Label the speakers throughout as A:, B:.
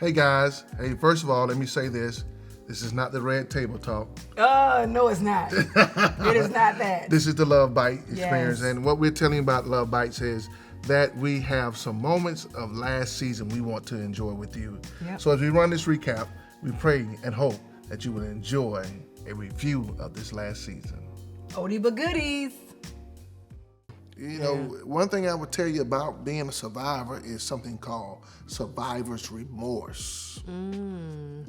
A: Hey guys, hey, first of all, let me say this. This is not the red table talk.
B: No, it's not. It is not that.
A: This is the Love Bite experience.
B: Yes.
A: And what we're telling you about Love Bites is that we have some moments of last season we want to enjoy with you.
B: Yep.
A: So as we run this recap, we pray and hope that you will enjoy a review of this last season.
B: Oldie but goodies.
A: You know, one thing I would tell you about being a survivor is something called survivor's remorse.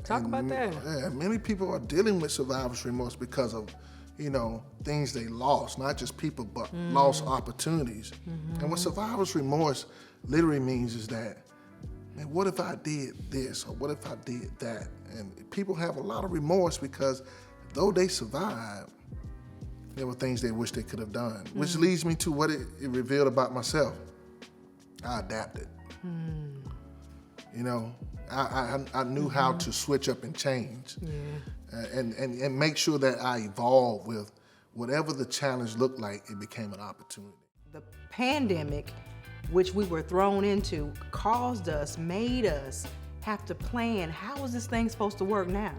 B: Talk about that.
A: Yeah, many people are dealing with survivor's remorse because of, things they lost, not just people, but lost opportunities. And what survivor's remorse literally means is that, man, what if I did this or what if I did that? And people have a lot of remorse because though they survived, there were things they wish they could have done, which leads me to what it revealed about myself. I adapted. I knew how to switch up and change, and make sure that I evolved with whatever the challenge looked like. It became an opportunity.
B: The pandemic, which we were thrown into, made us have to plan, how is this thing supposed to work now?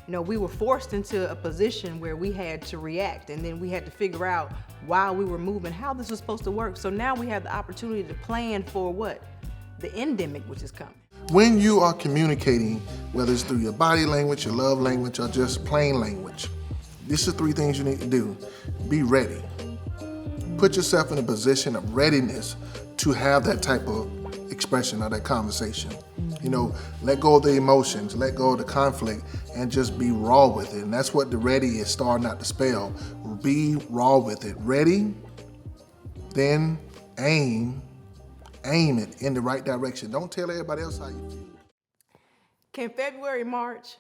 B: We were forced into a position where we had to react, and then we had to figure out while we were moving how this was supposed to work. So now we have the opportunity to plan for what? The endemic, which is coming.
A: When you are communicating, whether it's through your body language, your love language, or just plain language, these are 3 things you need to do. Be ready. Put yourself in a position of readiness to have that type of expression or that conversation. Let go of the emotions, let go of the conflict, and just be raw with it. And that's what the ready is starting out to spell. Be raw with it. Ready, then aim it in the right direction. Don't tell everybody else how you feel.
B: Can February, March?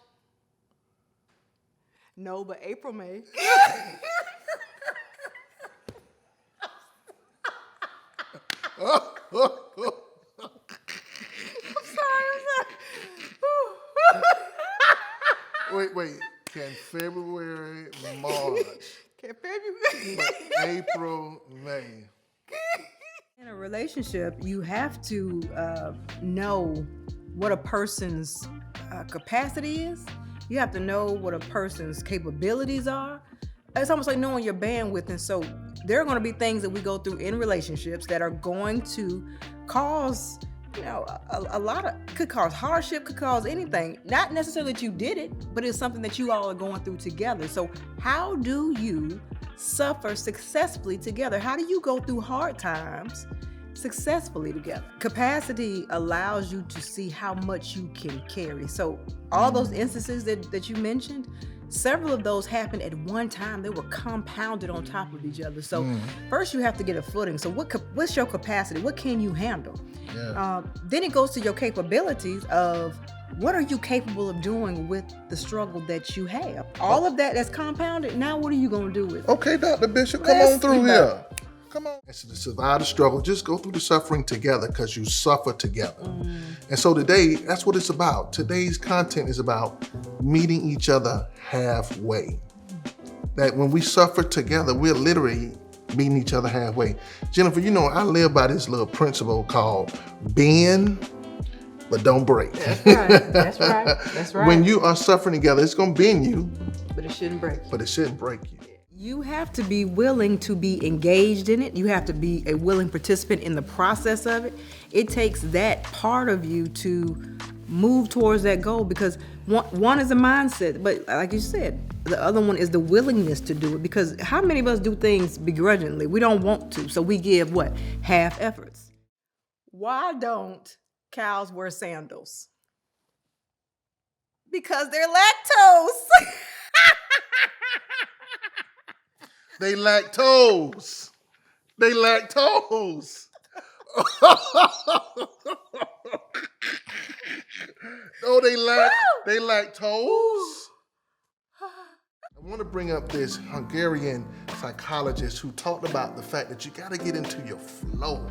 B: No, but April, May.
A: Wait. Can February, March,
B: Can February?
A: April, May.
B: In a relationship, you have to know what a person's capacity is. You have to know what a person's capabilities are. It's almost like knowing your bandwidth. And so there are going to be things that we go through in relationships that are going to cause, a lot of, could cause hardship, could cause anything. Not necessarily that you did it, but it's something that you all are going through together. So how do you suffer successfully together? How do you go through hard times successfully together? Capacity allows you to see how much you can carry. So all those instances that you mentioned, several of those happened at one time. They were compounded on top of each other. So first you have to get a footing. So what's your capacity? What can you handle?
A: Yeah.
B: Then it goes to your capabilities of what are you capable of doing with the struggle that you have? All of that's compounded. Now what are you going to do with it?
A: Okay, Dr. Bishop, come on through here. Come on. It's to survive the struggle. Just go through the suffering together because you suffer together. And so today, that's what it's about. Today's content is about meeting each other halfway. That when we suffer together, we're literally meeting each other halfway. Jennifer, I live by this little principle called bend, but don't break.
B: That's right.
A: When you are suffering together, it's going to bend you.
B: But it shouldn't break you.
A: But it shouldn't break you.
B: You have to be willing to be engaged in it. You have to be a willing participant in the process of it. It takes that part of you to move towards that goal because one is a mindset, but like you said, the other one is the willingness to do it because how many of us do things begrudgingly? We don't want to, so we give half efforts. Why don't cows wear sandals? Because they're lactose.
A: They lactose. Oh, they lactose. I want to bring up this Hungarian psychologist who talked about the fact that you got to get into your flow.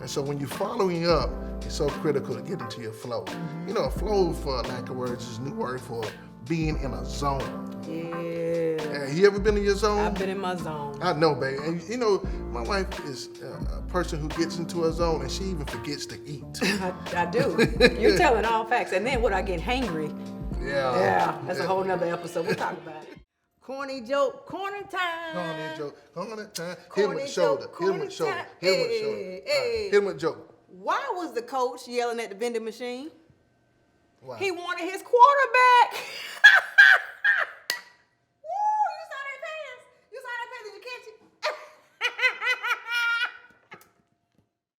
A: And so when you're following up, it's so critical to get into your flow. A flow, for lack of words, is a new word for being in a zone.
B: Yeah.
A: You ever been in your zone?
B: I've been in my zone.
A: I know, baby. And you know, my wife is a person who gets into a zone and she even forgets to eat.
B: I do. You're telling all facts. And then when I get hangry, that's a whole nother episode. We'll talk about it. Corny joke, corner time.
A: Corny joke, corner time. Hit him
B: Corny
A: with the shoulder.
B: joke,
A: Hit him with the shoulder.
B: corny
A: Hit him with the
B: time.
A: shoulder.
B: Hey.
A: Hit him with the joke.
B: Why was the coach yelling at the vending machine?
A: Wow.
B: He wanted his quarterback. Woo, you saw that pass. You saw that pass. Did you catch it?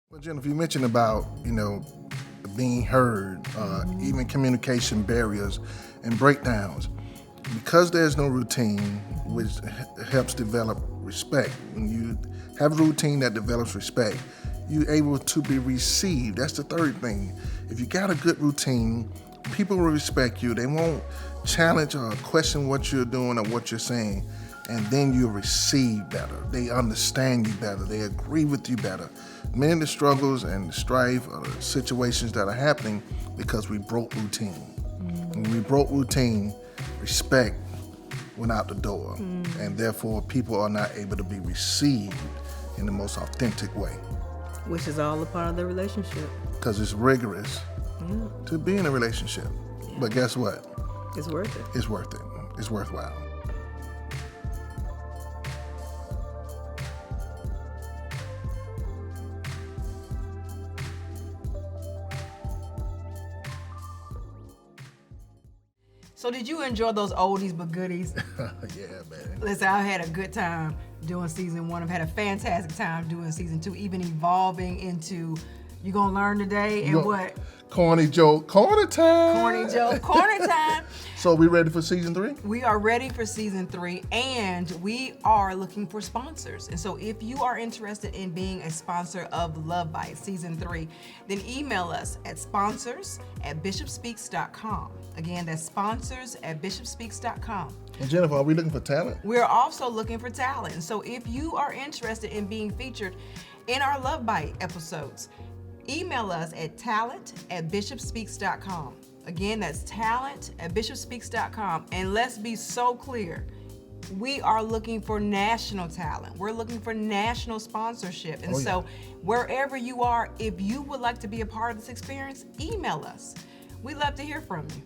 A: Well, Jennifer, you mentioned about, being heard, even communication barriers and breakdowns. Because there's no routine, which helps develop respect. When you have a routine that develops respect, you're able to be received. That's the third thing. If you got a good routine, people will respect you. They won't challenge or question what you're doing or what you're saying. And then you'll receive better. They understand you better. They agree with you better. Many of the struggles and the strife or the situations that are happening because we broke routine. When we broke routine, respect went out the door. And therefore, people are not able to be received in the most authentic way.
B: Which is all a part of the relationship.
A: Because it's rigorous to be in a relationship.
B: Yeah.
A: But guess what?
B: It's worth it.
A: It's worth it. It's worthwhile.
B: So did you enjoy those oldies but goodies?
A: Yeah, man.
B: Listen, I've had a good time doing season 1. I've had a fantastic time doing season 2, even evolving into you gonna learn today and what?
A: Corny joke, corner time.
B: Corny joke, corner time.
A: So we ready for season 3?
B: We are ready for season 3 and we are looking for sponsors. And so if you are interested in being a sponsor of LoveBites season 3, then email us at sponsors@bishopspeaks.com. Again, that's sponsors@bishopspeaks.com.
A: And Jennifer, are we looking for talent?
B: We're also looking for talent. And so if you are interested in being featured in our LoveBite episodes, email us at talent@bishopspeaks.com. Again, that's talent@bishopspeaks.com. And let's be so clear, we are looking for national talent. We're looking for national sponsorship. And so wherever you are, if you would like to be a part of this experience, email us. We'd love to hear from you.